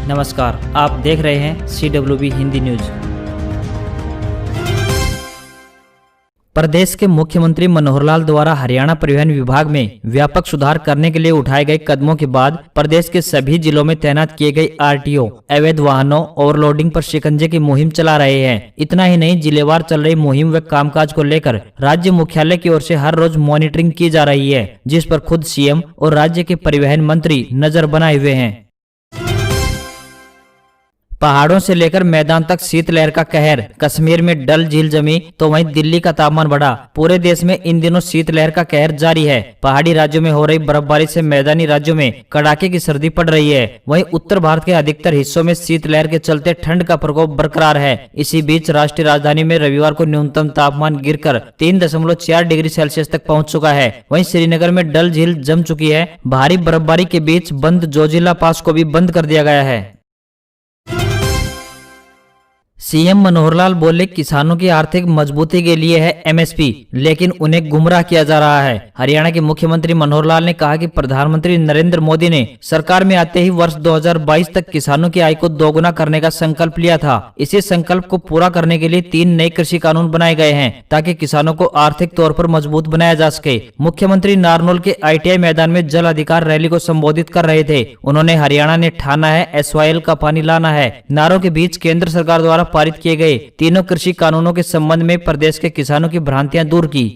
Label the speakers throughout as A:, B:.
A: नमस्कार, आप देख रहे हैं CWB हिंदी न्यूज। प्रदेश के मुख्यमंत्री मनोहर लाल द्वारा हरियाणा परिवहन विभाग में व्यापक सुधार करने के लिए उठाए गए कदमों के बाद प्रदेश के सभी जिलों में तैनात किए गए RTO अवैध वाहनों ओवरलोडिंग पर शिकंजे की मुहिम चला रहे हैं। इतना ही नहीं, जिलेवार चल रही मुहिम व कामकाज को लेकर राज्य मुख्यालय की ओर से हर रोज मॉनिटरिंग की जा रही है, जिस पर खुद CM और राज्य के परिवहन मंत्री नजर बनाए हुए हैं। पहाड़ों से लेकर मैदान तक शीतलहर का कहर। कश्मीर में डल झील जमी तो वहीं दिल्ली का तापमान बढ़ा। पूरे देश में इन दिनों शीतलहर का कहर जारी है। पहाड़ी राज्यों में हो रही बर्फबारी से मैदानी राज्यों में कड़ाके की सर्दी पड़ रही है। वहीं उत्तर भारत के अधिकतर हिस्सों में शीतलहर के चलते ठंड का प्रकोप बरकरार है। इसी बीच राष्ट्रीय राजधानी में रविवार को न्यूनतम तापमान गिरकर 3.4 डिग्री सेल्सियस तक पहुंच चुका है। वहीं श्रीनगर में डल झील जम चुकी है। भारी बर्फबारी के बीच बंद जोजिला पास को भी बंद कर दिया गया है। CM मनोहर लाल बोले, किसानों की आर्थिक मजबूती के लिए है MSP, लेकिन उन्हें गुमराह किया जा रहा है। हरियाणा के मुख्यमंत्री मनोहर लाल ने कहा कि प्रधानमंत्री नरेंद्र मोदी ने सरकार में आते ही वर्ष 2022 तक किसानों की आय को दोगुना करने का संकल्प लिया था। इसी संकल्प को पूरा करने के लिए 3 नए कृषि कानून बनाए गए हैं ताकि किसानों को आर्थिक तौर पर मजबूत बनाया जा सके। मुख्यमंत्री नारनौल के ITI मैदान में जल अधिकार रैली को संबोधित कर रहे थे। उन्होंने हरियाणा ने ठाना है SYL का पानी लाना है नारों के बीच केंद्र सरकार द्वारा पारित किए गए तीनों कृषि कानूनों के संबंध में प्रदेश के किसानों की भ्रांतियां दूर की।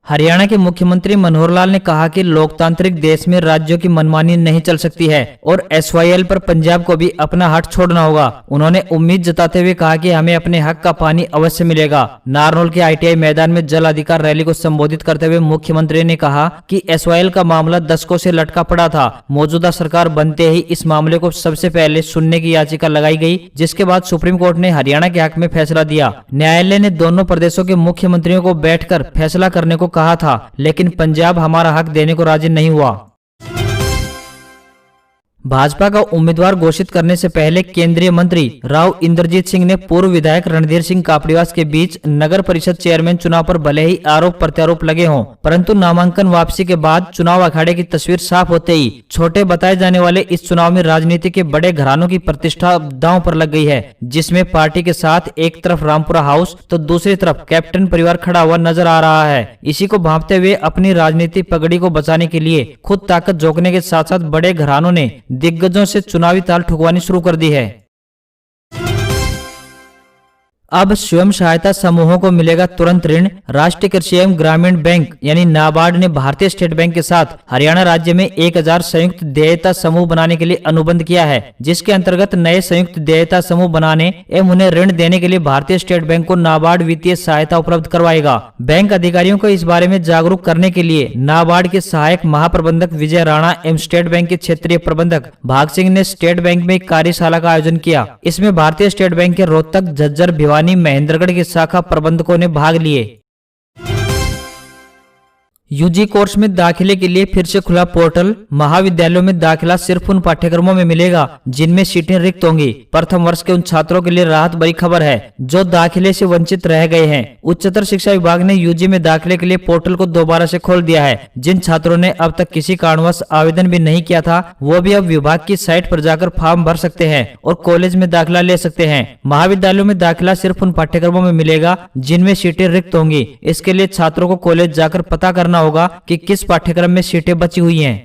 A: हरियाणा के मुख्यमंत्री मनोहर लाल ने कहा कि लोकतांत्रिक देश में राज्यों की मनमानी नहीं चल सकती है और SYL पर पंजाब को भी अपना हट छोड़ना होगा। उन्होंने उम्मीद जताते हुए कहा कि हमें अपने हक का पानी अवश्य मिलेगा। नारनौल के ITI मैदान में जल अधिकार रैली को संबोधित करते हुए मुख्यमंत्री ने कहा कि SYL का मामला दशकों से लटका पड़ा था। मौजूदा सरकार बनते ही इस मामले को सबसे पहले सुनने की याचिका लगाई गई, जिसके बाद सुप्रीम कोर्ट ने हरियाणा के हक में फैसला दिया। न्यायालय ने दोनों प्रदेशों के मुख्यमंत्रियों को बैठकर फैसला करने को कहा था, लेकिन पंजाब हमारा हक देने को राजी नहीं हुआ। भाजपा का उम्मीदवार घोषित करने से पहले केंद्रीय मंत्री राव इंद्रजीत सिंह ने पूर्व विधायक रणधीर सिंह कापड़ीवास के बीच नगर परिषद चेयरमैन चुनाव पर भले ही आरोप प्रत्यारोप लगे हों, परंतु नामांकन वापसी के बाद चुनाव अखाड़े की तस्वीर साफ होते ही छोटे बताए जाने वाले इस चुनाव में राजनीति के बड़े घरानों की प्रतिष्ठा दांव पर लग गई है, जिसमें पार्टी के साथ एक तरफ रामपुरा हाउस तो दूसरी तरफ कैप्टन परिवार खड़ा हुआ नजर आ रहा है। इसी को भांपते हुए अपनी राजनीति पगड़ी को बचाने के लिए खुद ताकत झोंकने के साथ साथ बड़े घरानों ने दिग्गजों से चुनावी ताल ठुकवानी शुरू कर दी है। अब स्वयं सहायता समूहों को मिलेगा तुरंत ऋण। राष्ट्रीय कृषि एवं ग्रामीण बैंक यानी नाबार्ड ने भारतीय स्टेट बैंक के साथ हरियाणा राज्य में 1000 संयुक्त देयता समूह बनाने के लिए अनुबंध किया है, जिसके अंतर्गत नए संयुक्त देयता समूह बनाने एवं उन्हें ऋण देने के लिए भारतीय स्टेट बैंक को नाबार्ड वित्तीय सहायता उपलब्ध करवाएगा। बैंक अधिकारियों को इस बारे में जागरूक करने के लिए नाबार्ड के सहायक महाप्रबंधक विजय राणा एवं स्टेट बैंक के क्षेत्रीय प्रबंधक भाग सिंह ने स्टेट बैंक में एक कार्यशाला का आयोजन किया। इसमें भारतीय स्टेट बैंक के रोहतक, झज्जर, भिवानी, महेंद्रगढ़ के शाखा प्रबंधकों ने भाग लिए। UG कोर्स में दाखिले के लिए फिर से खुला पोर्टल। महाविद्यालयों में दाखिला सिर्फ उन पाठ्यक्रमों में मिलेगा जिनमें सीटें रिक्त होंगी। प्रथम वर्ष के उन छात्रों के लिए राहत भरी खबर है जो दाखिले से वंचित रह गए हैं। उच्चतर शिक्षा विभाग ने UG में दाखिले के लिए पोर्टल को दोबारा से खोल दिया है। जिन छात्रों ने अब तक किसी कारणवश आवेदन भी नहीं किया था, वो भी अब विभाग की साइट पर जाकर फॉर्म भर सकते हैं और कॉलेज में दाखिला ले सकते हैं। महाविद्यालयों में दाखिला सिर्फ उन पाठ्यक्रमों में मिलेगा जिनमें सीटें रिक्त होंगी। इसके लिए छात्रों को कॉलेज जाकर पता करना होगा कि किस पाठ्यक्रम में सीटें बची हुई हैं।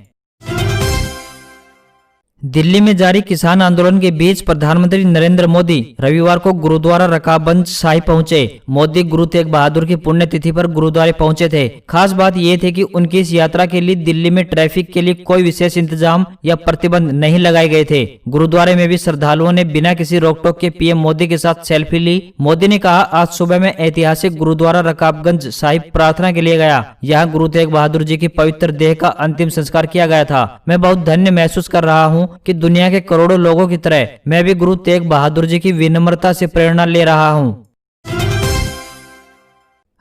A: दिल्ली में जारी किसान आंदोलन के बीच प्रधानमंत्री नरेंद्र मोदी रविवार को गुरुद्वारा रकाबगंज साहिब पहुंचे। मोदी गुरु तेग बहादुर की पुण्यतिथि पर गुरुद्वारे पहुंचे थे। खास बात यह थी कि उनकी इस यात्रा के लिए दिल्ली में ट्रैफिक के लिए कोई विशेष इंतजाम या प्रतिबंध नहीं लगाए गए थे। गुरुद्वारे में भी श्रद्धालुओं ने बिना किसी रोकटोक के PM मोदी के साथ सेल्फी ली। मोदी ने कहा, आज सुबह में ऐतिहासिक गुरुद्वारा रकाबगंज साहिब प्रार्थना के लिए गया। यहाँ गुरु तेग बहादुर जी की पवित्र देह का अंतिम संस्कार किया गया था। मैं बहुत धन्य महसूस कर रहा हूँ कि दुनिया के करोड़ों लोगों की तरह मैं भी गुरु तेग बहादुर जी की विनम्रता से प्रेरणा ले रहा हूं।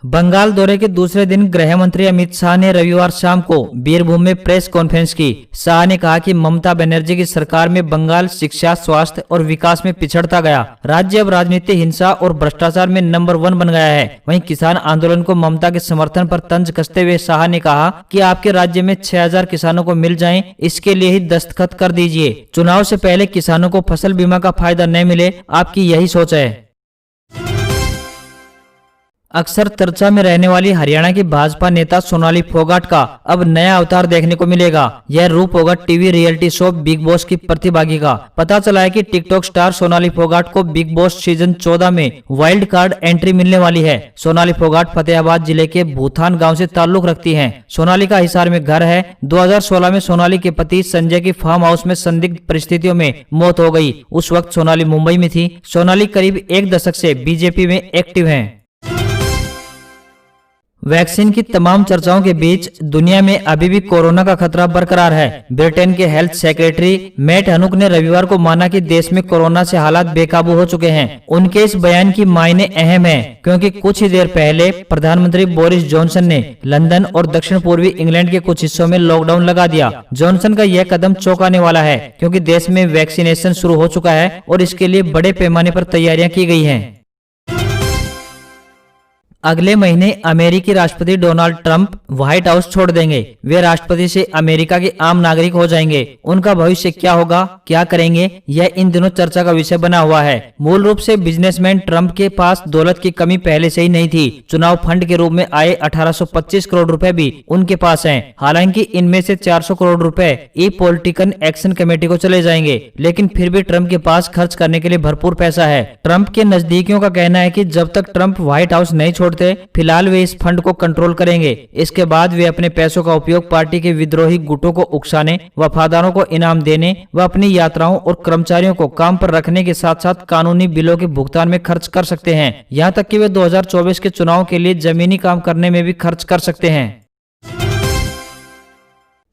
A: बंगाल दौरे के दूसरे दिन गृह मंत्री अमित शाह ने रविवार शाम को बीरभूम में प्रेस कॉन्फ्रेंस की। शाह ने कहा कि ममता बनर्जी की सरकार में बंगाल शिक्षा, स्वास्थ्य और विकास में पिछड़ता गया। राज्य अब राजनीति, हिंसा और भ्रष्टाचार में नंबर 1 बन गया है। वहीं किसान आंदोलन को ममता के समर्थन पर तंज कसते हुए शाह ने कहा कि आपके राज्य में 6000 किसानों को मिल जाएं, इसके लिए ही दस्तखत कर दीजिए। चुनाव से पहले किसानों को फसल बीमा का फायदा न मिले, आपकी यही सोच है। अक्सर चर्चा में रहने वाली हरियाणा की भाजपा नेता सोनाली फोगाट का अब नया अवतार देखने को मिलेगा। यह रूप होगा TV reality show big boss की प्रतिभागी का। पता चला है कि टिकटॉक स्टार सोनाली फोगाट को बिग बॉस सीजन 14 में वाइल्ड कार्ड एंट्री मिलने वाली है। सोनाली फोगाट फतेहाबाद जिले के भूथान गाँव से ताल्लुक रखती है। सोनाली का हिसार में घर है। 2016 में सोनाली के पति संजय की फार्म हाउस में संदिग्ध परिस्थितियों में मौत हो गई। उस वक्त सोनाली मुंबई में थी। सोनाली करीब 1 दशक से बीजेपी में एक्टिव है। वैक्सीन की तमाम चर्चाओं के बीच दुनिया में अभी भी कोरोना का खतरा बरकरार है। ब्रिटेन के हेल्थ सेक्रेटरी मैट हनुक ने रविवार को माना कि देश में कोरोना से हालात बेकाबू हो चुके हैं। उनके इस बयान की मायने अहम है, क्योंकि कुछ ही देर पहले प्रधानमंत्री बोरिस जॉनसन ने लंदन और दक्षिण पूर्वी इंग्लैंड के कुछ हिस्सों में लॉकडाउन लगा दिया। जॉनसन का यह कदम चौंकाने वाला है, क्योंकि देश में वैक्सीनेशन शुरू हो चुका है और इसके लिए बड़े पैमाने पर तैयारियां की गई हैं। अगले महीने अमेरिकी राष्ट्रपति डोनाल्ड ट्रंप व्हाइट हाउस छोड़ देंगे। वे राष्ट्रपति से अमेरिका के आम नागरिक हो जाएंगे। उनका भविष्य क्या होगा, क्या करेंगे, यह इन दिनों चर्चा का विषय बना हुआ है। मूल रूप से बिजनेसमैन ट्रंप के पास दौलत की कमी पहले से ही नहीं थी। चुनाव फंड के रूप में आए 1825 करोड़ रुपए भी उनके पास हैं। हालांकि इनमें से 400 करोड़ रुपए ई पॉलिटिकल एक्शन कमेटी को चले जाएंगे, लेकिन फिर भी ट्रंप के पास खर्च करने के लिए भरपूर पैसा है। ट्रंप के नजदीकियों का कहना है कि जब तक ट्रंप व्हाइट हाउस नहीं छोड़ते, फिलहाल वे इस फंड को कंट्रोल करेंगे। इसके बाद वे अपने पैसों का उपयोग पार्टी के विद्रोही गुटों को उकसाने, वफादारों को इनाम देने व अपनी यात्राओं और कर्मचारियों को काम पर रखने के साथ साथ कानूनी बिलों के भुगतान में खर्च कर सकते हैं। यहाँ तक कि वे 2024 के चुनाव के लिए जमीनी काम करने में भी खर्च कर सकते हैं।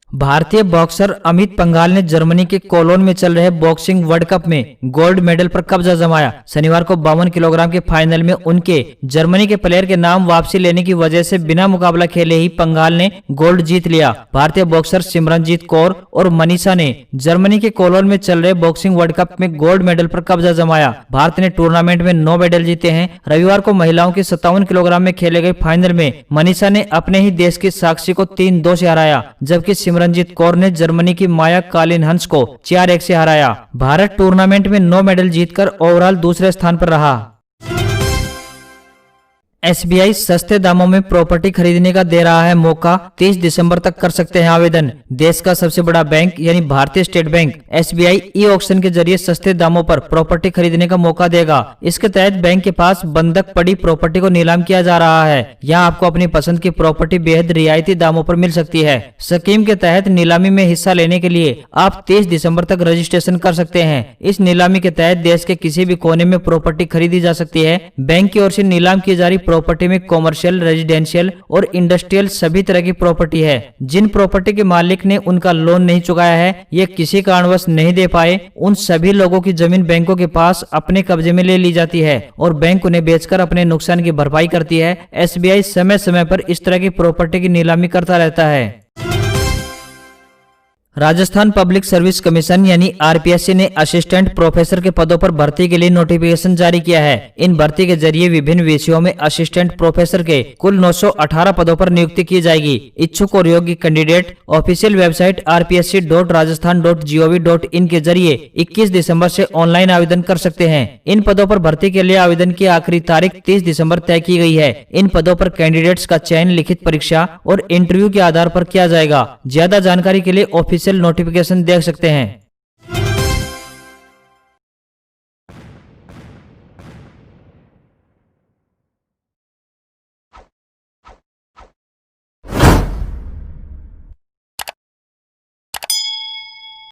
A: भारतीय बॉक्सर अमित पंघाल ने जर्मनी के कोलोन में चल रहे बॉक्सिंग वर्ल्ड कप में गोल्ड मेडल पर कब्जा जमाया। शनिवार को 52 किलोग्राम के फाइनल में उनके जर्मनी के प्लेयर के नाम वापसी लेने की वजह से बिना मुकाबला खेले ही पंघाल ने गोल्ड जीत लिया। भारतीय बॉक्सर सिमरनजीत कौर और मनीषा ने जर्मनी के कोलोन में चल रहे बॉक्सिंग वर्ल्ड कप में गोल्ड मेडल पर कब्जा जमाया। भारत ने टूर्नामेंट में 9 मेडल जीते हैं। रविवार को महिलाओं के 57 किलोग्राम में खेले गए फाइनल में मनीषा ने अपने ही देश की साक्षी को 3-2 से हराया, जबकि सिमरनजीत कौर ने जर्मनी की माया कालिनहंस को 4-1 से हराया। भारत टूर्नामेंट में 9 मेडल जीतकर ओवरऑल दूसरे स्थान पर रहा। SBI सस्ते दामों में प्रॉपर्टी खरीदने का दे रहा है मौका। 30 दिसंबर तक कर सकते हैं आवेदन। देश का सबसे बड़ा बैंक यानी भारतीय state bank SBI e auction के जरिए सस्ते दामों पर प्रॉपर्टी खरीदने का मौका देगा। इसके तहत बैंक के पास बंधक पड़ी प्रॉपर्टी को नीलाम किया जा रहा है। यहाँ आपको अपनी पसंद की प्रॉपर्टी बेहद रियायती दामों पर मिल सकती है। स्कीम के तहत नीलामी में हिस्सा लेने के लिए आप 30 दिसंबर तक रजिस्ट्रेशन कर सकते हैं। इस नीलामी के तहत देश के किसी भी कोने में प्रॉपर्टी खरीदी जा सकती है। बैंक की ओर से नीलाम की जा रही प्रॉपर्टी में कॉमर्शियल, रेजिडेंशियल और इंडस्ट्रियल सभी तरह की प्रॉपर्टी है। जिन प्रॉपर्टी के मालिक ने उनका लोन नहीं चुकाया है, ये किसी कारणवश नहीं दे पाए, उन सभी लोगों की जमीन बैंकों के पास अपने कब्जे में ले ली जाती है और बैंक उन्हें बेचकर अपने नुकसान की भरपाई करती है। SBI समय समय पर इस तरह की प्रॉपर्टी की नीलामी करता रहता है। राजस्थान पब्लिक सर्विस कमीशन यानी RPSC ने असिस्टेंट प्रोफेसर के पदों पर भर्ती के लिए नोटिफिकेशन जारी किया है। इन भर्ती के जरिए विभिन्न विषयों में असिस्टेंट प्रोफेसर के कुल 918 पदों पर नियुक्ति की जाएगी। इच्छुक और योग्य कैंडिडेट ऑफिशियल वेबसाइट rpsc.rajasthan.gov.in के जरिए 21 दिसंबर से ऑनलाइन आवेदन कर सकते हैं। इन पदों पर भर्ती के लिए आवेदन की आखिरी तारीख 30 दिसंबर तय की गई है। इन पदों पर कैंडिडेट्स का चयन लिखित परीक्षा और इंटरव्यू के आधार पर किया जाएगा। ज्यादा जानकारी के लिए ऑफिशियल नोटिफिकेशन देख सकते हैं।